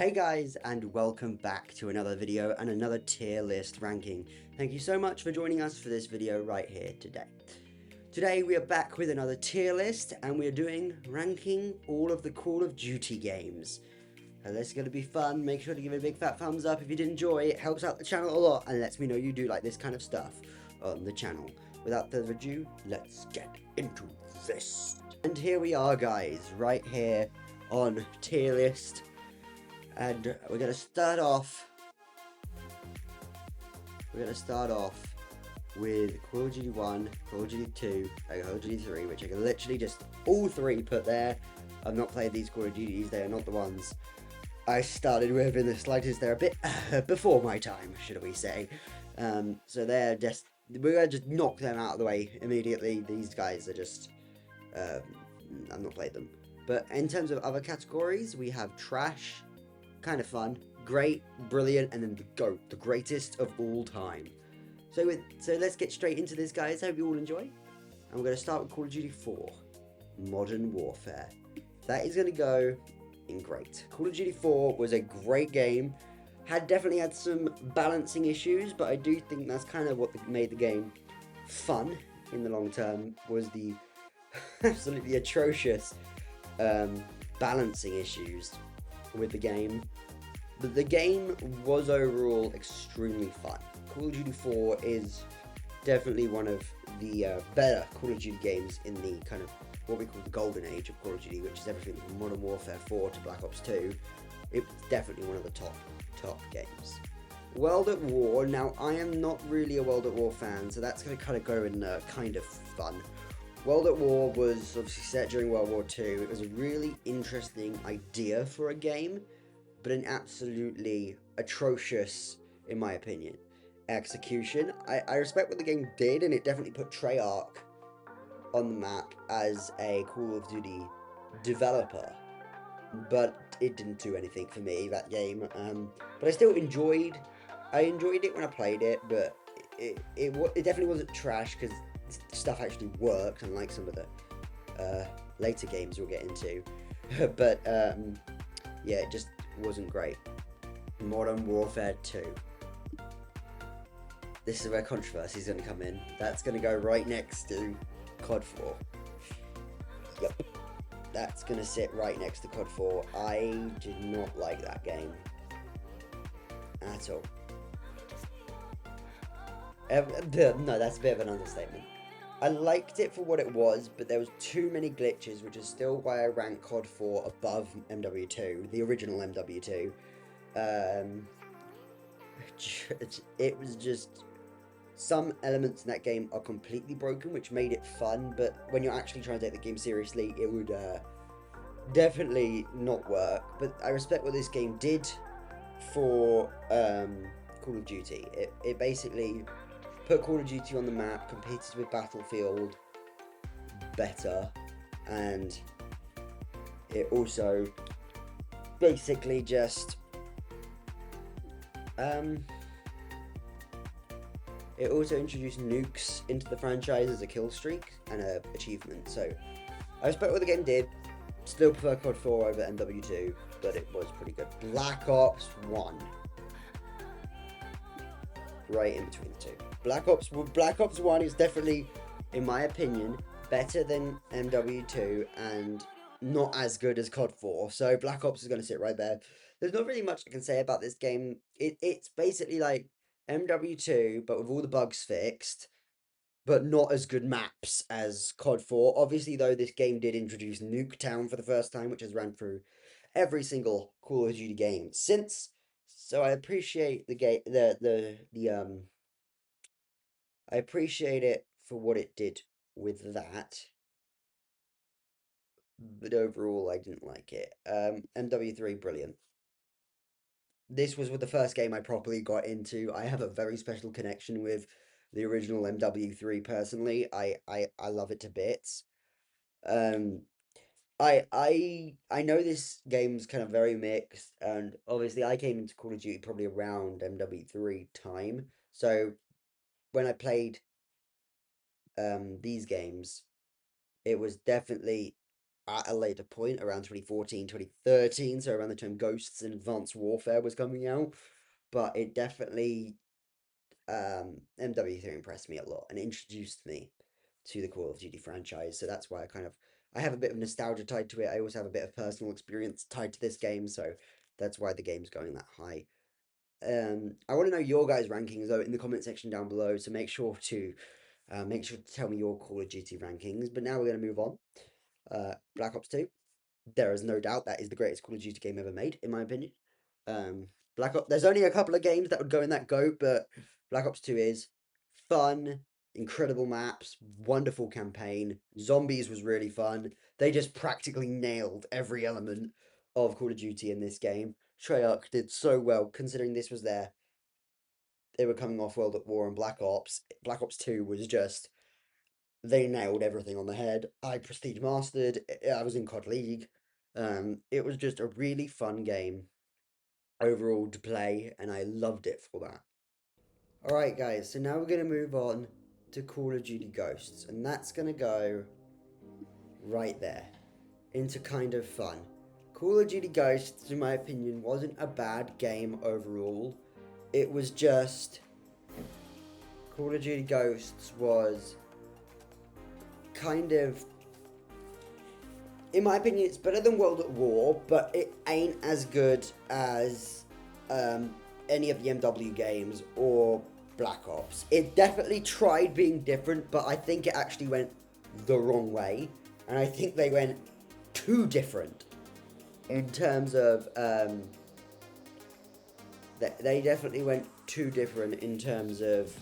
Hey guys, and welcome back to another video and another tier list ranking. Thank you so much for joining us for this video right here today. Today we are back with another tier list and we are doing ranking all of the Call of Duty games. And this is going to be fun. Make sure to give it a big fat thumbs up if you did enjoy. It helps out the channel a lot and lets me know you do like this kind of stuff on the channel. Without further ado, let's get into this. And here we are guys, right here on tier list. And we're gonna start off with Call of Duty 1, Call of Duty 2, and Call of Duty 3, which I can literally just all three put there. I've not played these Call of Duties, they are not the ones I started with in the slightest. They're a bit before my time, should we say. So they're just, we're gonna just knock them out of the way immediately. These guys are just, I've not played them. But in terms of other categories, we have Trash, kind of fun, great, brilliant, and then the GOAT, the greatest of all time. So let's get straight into this, guys. I hope you all enjoy. And we're going to start with Call of Duty 4, Modern Warfare. That is going to go in great. Call of Duty 4 was a great game. Definitely had some balancing issues, but I do think that's kind of what made the game fun in the long term, was the absolutely atrocious balancing issues with the game. But the game was overall extremely fun. Call of Duty 4 is definitely one of the better Call of Duty games in the kind of what we call the golden age of Call of Duty, which is everything from Modern Warfare 4 to Black Ops 2. It's definitely one of the top games. World at War. Now, I am not really a World at War fan, so that's going to kind of go in kind of fun. World at War was obviously set during World War II. It was a really interesting idea for a game, but an absolutely atrocious, in my opinion, execution. I respect what the game did, and it definitely put Treyarch on the map as a Call of Duty developer, but it didn't do anything for me, that game. But I still enjoyed it when I played it, but it definitely wasn't trash, because stuff actually worked, unlike some of the later games we'll get into. But yeah, it just wasn't great. Modern Warfare 2. This is where controversy is going to come in. That's going to go right next to COD 4. Yep. That's going to sit right next to COD 4. I did not like that game at all. No, that's a bit of an understatement. I liked it for what it was, but there was too many glitches, which is still why I rank COD 4 above MW2, the original MW2. It was just, some elements in that game are completely broken, which made it fun, but when you're actually trying to take the game seriously, it would definitely not work. But I respect what this game did for Call of Duty. It basically put Call of Duty on the map, competed with Battlefield better, and it also basically just it also introduced nukes into the franchise as a kill streak and an achievement. So I respect what the game did. Still prefer COD 4 over MW2, but it was pretty good. Black Ops 1. Right in between the two. Black Ops 1 is definitely, in my opinion, better than MW2 and not as good as COD 4. So Black Ops is going to sit right there. There's not really much I can say about this game. It's basically like MW2, but with all the bugs fixed, but not as good maps as COD 4. Obviously, though, this game did introduce Nuketown for the first time, which has ran through every single Call of Duty game since. So I appreciate the game, I appreciate it for what it did with that, but overall, I didn't like it. MW3, brilliant. This was the first game I properly got into. I have a very special connection with the original MW3 personally. I love it to bits. Um, I know this game's kind of very mixed, and obviously I came into Call of Duty probably around MW3 time. So when I played these games, it was definitely at a later point, around 2014, 2013, so around the time Ghosts and Advanced Warfare was coming out. But it definitely, MW3 impressed me a lot and introduced me to the Call of Duty franchise. So that's why I have a bit of nostalgia tied to it. I also have a bit of personal experience tied to this game, so that's why the game's going that high. I want to know your guys' rankings though in the comment section down below. So make sure to tell me your Call of Duty rankings. But now we're going to move on. Black Ops 2. There is no doubt that is the greatest Call of Duty game ever made, in my opinion. Um, Black Ops. There's only a couple of games that would go in that goat, but Black Ops 2 is fun, incredible maps, wonderful campaign. Zombies was really fun. They just practically nailed every element of Call of Duty in this game. Treyarch did so well, considering this was they were coming off World at War and Black Ops. Black Ops 2 was just, they nailed everything on the head. I Prestige Mastered, I was in COD League. It was just a really fun game overall to play, and I loved it for that. Alright, guys, so now we're going to move on to Call of Duty Ghosts, and that's going to go right there into kind of fun. Call of Duty Ghosts, in my opinion, wasn't a bad game overall. It was just Call of Duty Ghosts was kind of, in my opinion, it's better than World at War, but it ain't as good as any of the MW games or Black Ops. It definitely tried being different, but I think it actually went the wrong way, and I think they went too different in terms of they definitely went too different in terms of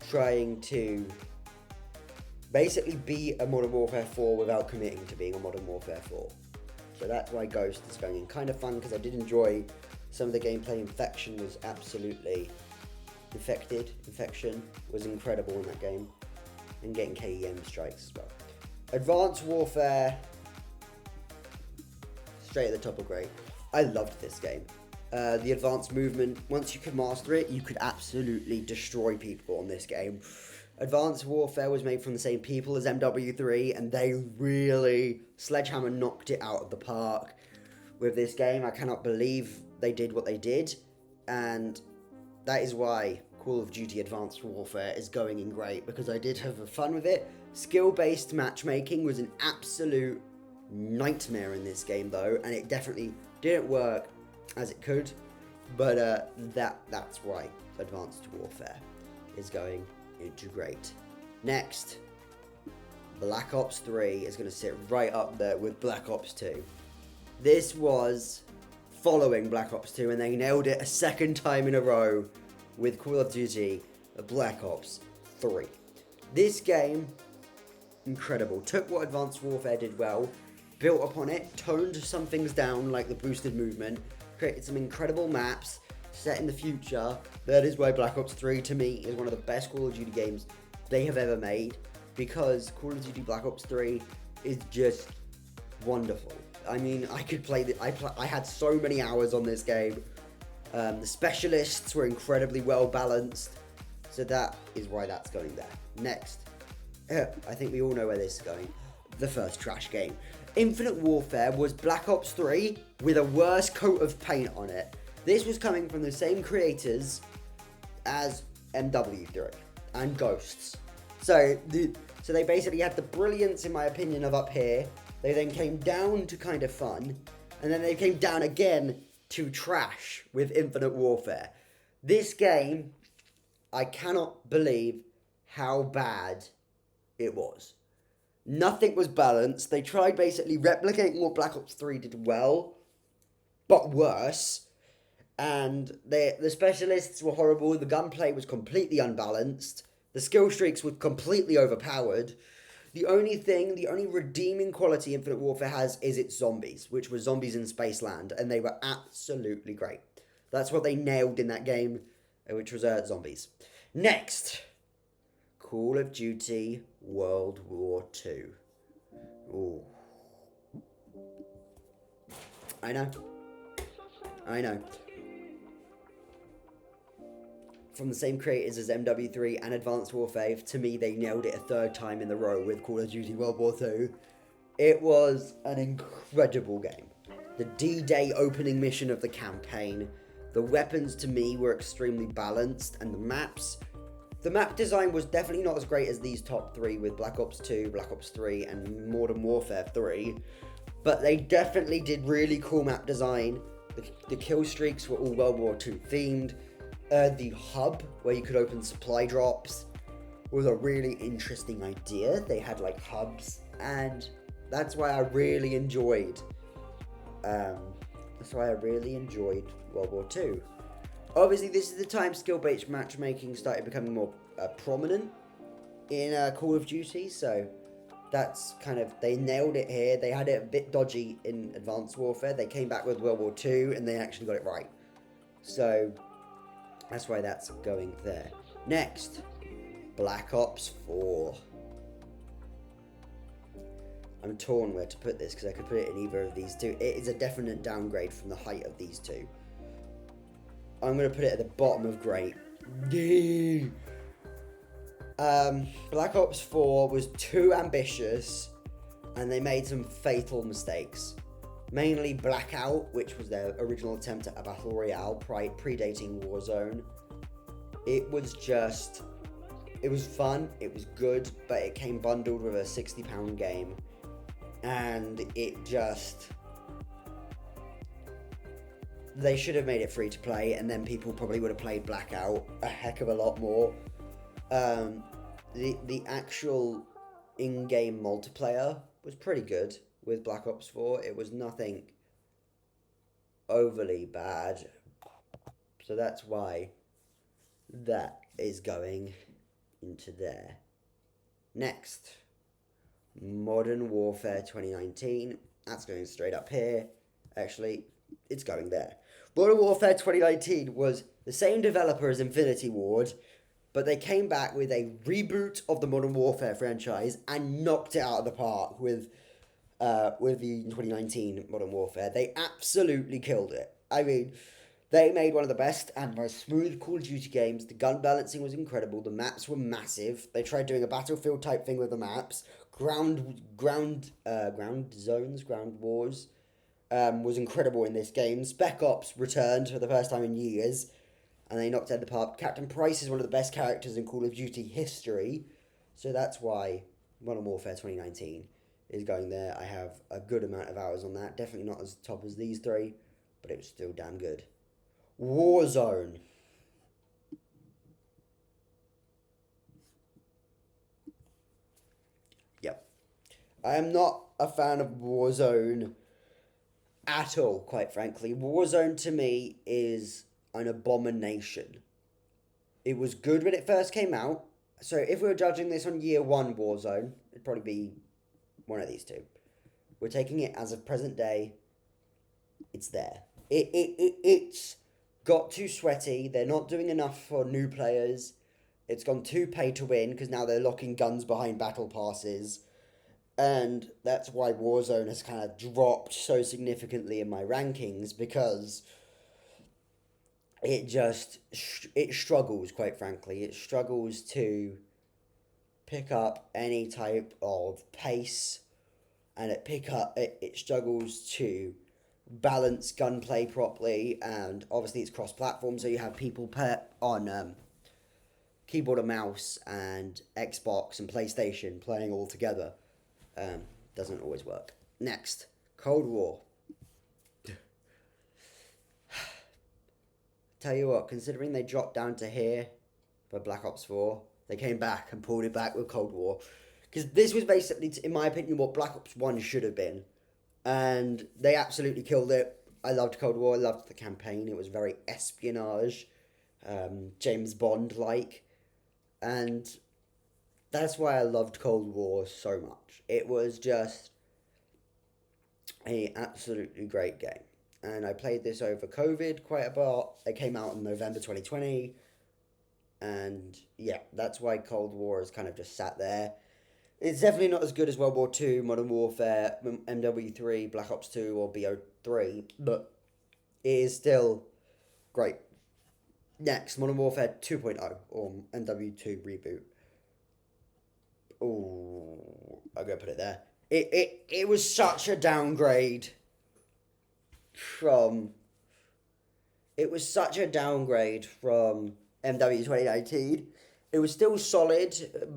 trying to basically be a Modern Warfare 4 without committing to being a Modern Warfare 4. So that's why Ghost is going in. Kind of fun because I did enjoy some of the gameplay. Infection was absolutely Infection was incredible in that game. And getting KEM strikes as well. Advanced Warfare, straight at the top of great. I loved this game. The advanced movement, once you could master it, you could absolutely destroy people on this game. Advanced Warfare was made from the same people as MW3, and they really, Sledgehammer knocked it out of the park with this game. I cannot believe they did what they did, and that is why Call of Duty Advanced Warfare is going in great, because I did have fun with it. Skill-based matchmaking was an absolute nightmare in this game, though, and it definitely didn't work as it could, but that's why Advanced Warfare is going into great. Next, Black Ops 3 is going to sit right up there with Black Ops 2. This was following Black Ops 2, and they nailed it a second time in a row with Call of Duty Black Ops 3. This game, incredible. Took what Advanced Warfare did well, built upon it, toned some things down like the boosted movement, created some incredible maps set in the future. That is why Black Ops 3 to me is one of the best Call of Duty games they have ever made, because Call of Duty Black Ops 3 is just wonderful. I mean, I could play I had so many hours on this game. The specialists were incredibly well balanced, so that is why that's going there. Next, I think we all know where this is going. The first trash game. Infinite Warfare was Black Ops 3 with a worse coat of paint on it. This was coming from the same creators as MW3 and Ghosts. So they basically had the brilliance, in my opinion, of up here. They then came down to kind of fun, and then they came down again to trash with Infinite Warfare. This game, I cannot believe how bad it was. Nothing was balanced. They tried basically replicating what Black Ops 3 did well, but worse. And the specialists were horrible. The gunplay was completely unbalanced. The skill streaks were completely overpowered. The only redeeming quality Infinite Warfare has is its zombies, which were zombies in Spaceland, and they were absolutely great. That's what they nailed in that game, which was zombies. Next, Call of Duty World War II. Ooh. I know. from the same creators as MW3 and Advanced Warfare. To me, they nailed it a third time in the row with Call of Duty World War II. It was an incredible game. The D-Day opening mission of the campaign, the weapons to me were extremely balanced, and the map design was definitely not as great as these top three with Black Ops 2, Black Ops 3, and Modern Warfare 3, but they definitely did really cool map design. The kill streaks were all World War II themed. The hub, where you could open supply drops, was a really interesting idea. They had like hubs, and that's why I really enjoyed World War II. Obviously, this is the time skill-based matchmaking started becoming more prominent in Call of Duty, so that's kind of, they nailed it here. They had it a bit dodgy in Advanced Warfare. They came back with World War II, and they actually got it right. So that's why that's going there. Next, Black Ops 4. I'm torn where to put this because I could put it in either of these two. It is a definite downgrade from the height of these two. I'm going to put it at the bottom of great. Black Ops 4 was too ambitious, and they made some fatal mistakes. Mainly Blackout, which was their original attempt at a battle royale predating Warzone. It was fun, it was good, but it came bundled with a £60 game. And they should have made it free to play, and then people probably would have played Blackout a heck of a lot more. The actual in-game multiplayer was pretty good with Black Ops 4. It was nothing overly bad, so that's why that is going into there. Next, Modern Warfare 2019. That's going straight up here. Actually, it's going there. Modern Warfare 2019 was the same developer as Infinity Ward, but they came back with a reboot of the Modern Warfare franchise and knocked it out of the park with the 2019 Modern Warfare. They absolutely killed it. I mean, they made one of the best and most smooth Call of Duty games. The gun balancing was incredible. The maps were massive. They tried doing a Battlefield type thing with the maps. Ground wars was incredible in this game. Spec Ops returned for the first time in years, and they knocked it out of the park. Captain Price is one of the best characters in Call of Duty history, so that's why Modern Warfare 2019 is going there. I have a good amount of hours on that. Definitely not as top as these three, but it was still damn good. Warzone. Yep. I am not a fan of Warzone at all, quite frankly. Warzone to me is an abomination. It was good when it first came out. So if we were judging this on year one Warzone, it'd probably be one of these two. We're taking it as of present day. It's there. It's got too sweaty. They're not doing enough for new players. It's gone too pay to win because now they're locking guns behind battle passes. And that's why Warzone has kind of dropped so significantly in my rankings, because it struggles, quite frankly. It struggles to pick up any type of pace, and it struggles to balance gunplay properly, and obviously it's cross-platform, so you have people on keyboard and mouse and Xbox and PlayStation playing all together. Doesn't always work. Next, Cold War. Tell you what, considering they dropped down to here for Black Ops 4, they came back and pulled it back with Cold War. Because this was basically, in my opinion, what Black Ops 1 should have been. And they absolutely killed it. I loved Cold War. I loved the campaign. It was very espionage, James Bond-like. And that's why I loved Cold War so much. It was just an absolutely great game. And I played this over COVID quite a lot. It came out in November 2020. And yeah, that's why Cold War is kind of just sat there. It's definitely not as good as World War II, Modern Warfare, MW3, Black Ops 2, or BO3, but it is still great. Next, Modern Warfare 2.0 or MW2 reboot. Oh, I'm gonna put it there. It was such a downgrade from. It was such a downgrade from MW 2019. It was still solid,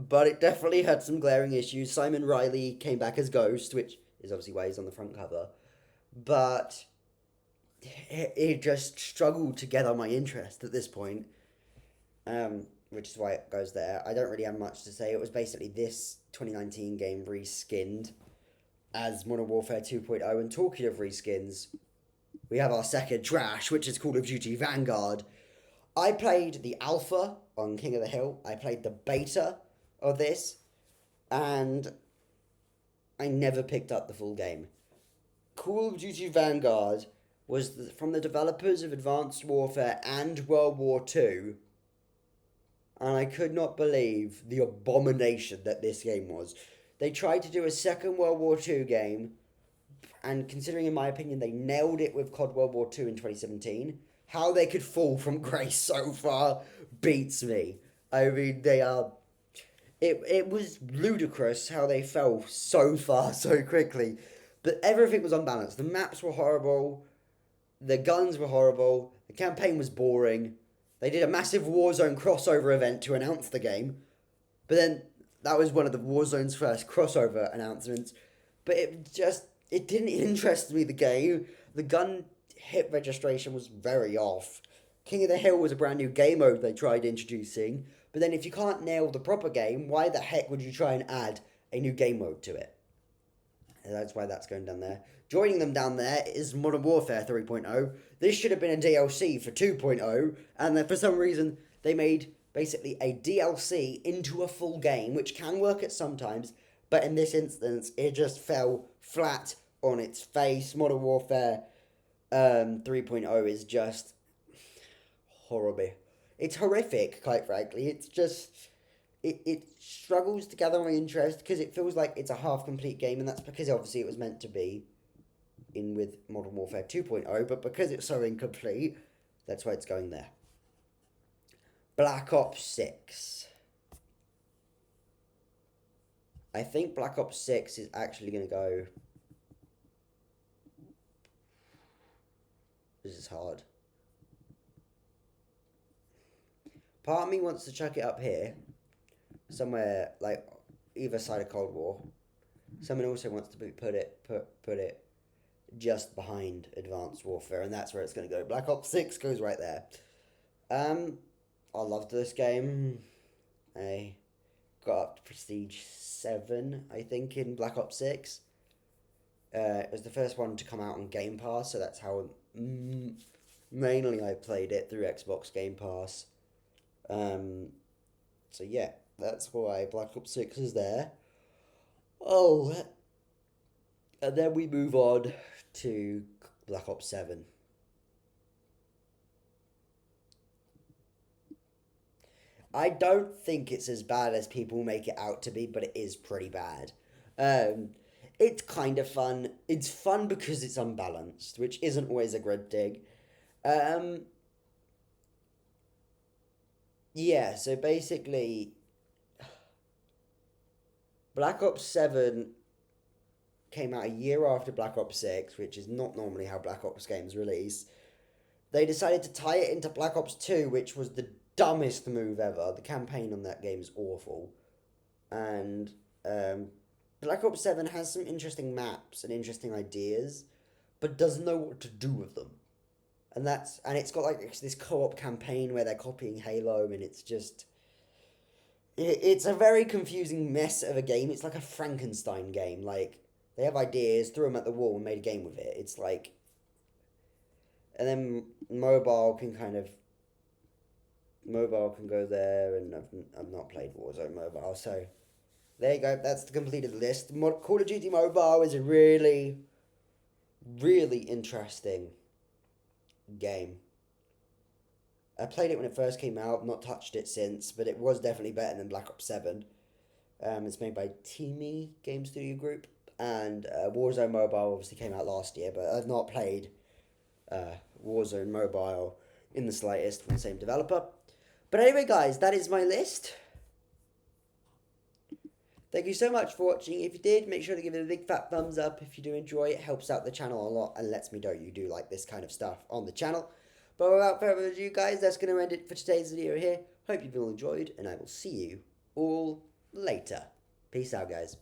but it definitely had some glaring issues. Simon Riley came back as Ghost, which is obviously why he's on the front cover. But it just struggled to get on my interest at this point, which is why it goes there. I don't really have much to say. It was basically this 2019 game reskinned as Modern Warfare 2.0. And talking of reskins, we have our second trash, which is Call of Duty Vanguard. I played the alpha on King of the Hill. I played the beta of this, and I never picked up the full game. Call of Duty Vanguard was from the developers of Advanced Warfare and World War Two, and I could not believe the abomination that this game was. They tried to do a second World War Two game, and considering, in my opinion, they nailed it with COD World War Two in 2017, how they could fall from grace so far beats me. I mean, they are. It was ludicrous how they fell so far so quickly, but everything was unbalanced. The maps were horrible, the guns were horrible, the campaign was boring. They did a massive Warzone crossover event to announce the game, but then that was one of the Warzone's first crossover announcements. But it didn't interest me, the game. The gun hit registration was very off. King of the Hill was a brand new game mode they tried introducing, but then if you can't nail the proper game, why the heck would you try and add a new game mode to it? And that's why that's going down there. Joining them down there is Modern Warfare 3.0. This should have been a DLC for 2.0, and then for some reason they made basically a DLC into a full game, which can work at sometimes, but in this instance it just fell flat on its face. Modern Warfare 3.0 is just horrible. It's horrific, quite frankly. It's just it struggles to gather my interest because it feels like it's a half complete game, and that's because obviously it was meant to be in with Modern Warfare 2.0, but because it's so incomplete, that's why it's going there. Black Ops 6. I think Black Ops 6 is actually going to go. This is hard. Part of me wants to chuck it up here, somewhere like either side of Cold War. Someone also wants to put it just behind Advanced Warfare, and that's where it's going to go. Black Ops 6 goes right there. I loved this game. I got up to Prestige 7, I think, in Black Ops 6. It was the first one to come out on Game Pass, so that's how mainly I played it, through Xbox Game Pass. So yeah, that's why Black Ops 6 is there. Oh, and then we move on to Black Ops 7. I don't think it's as bad as people make it out to be, but it is pretty bad. Um, it's kind of fun. It's fun because it's unbalanced, which isn't always a good thing. Um, yeah, so basically, Black Ops 7 came out a year after Black Ops 6, which is not normally how Black Ops games release. They decided to tie it into Black Ops 2, which was the dumbest move ever. The campaign on that game is awful. And Black Ops 7 has some interesting maps and interesting ideas, but doesn't know what to do with them. And it's got like this co-op campaign where they're copying Halo, and it's just it's a very confusing mess of a game. It's like a Frankenstein game. Like, they have ideas, threw them at the wall, and made a game with it. It's like, and then mobile can go there, and I've not played Warzone Mobile, so there you go. That's the completed list. Call of Duty Mobile is a really, really interesting game. I played it when it first came out, not touched it since, but it was definitely better than Black Ops 7. It's made by Teamy Game Studio Group, and Warzone Mobile obviously came out last year, but I've not played Warzone Mobile in the slightest from the same developer. But anyway, guys, that is my list. Thank you so much for watching. If you did, make sure to give it a big fat thumbs up if you do enjoy it. It helps out the channel a lot and lets me know you do like this kind of stuff on the channel. But without further ado, guys, that's going to end it for today's video here. Hope you've all enjoyed, and I will see you all later. Peace out, guys.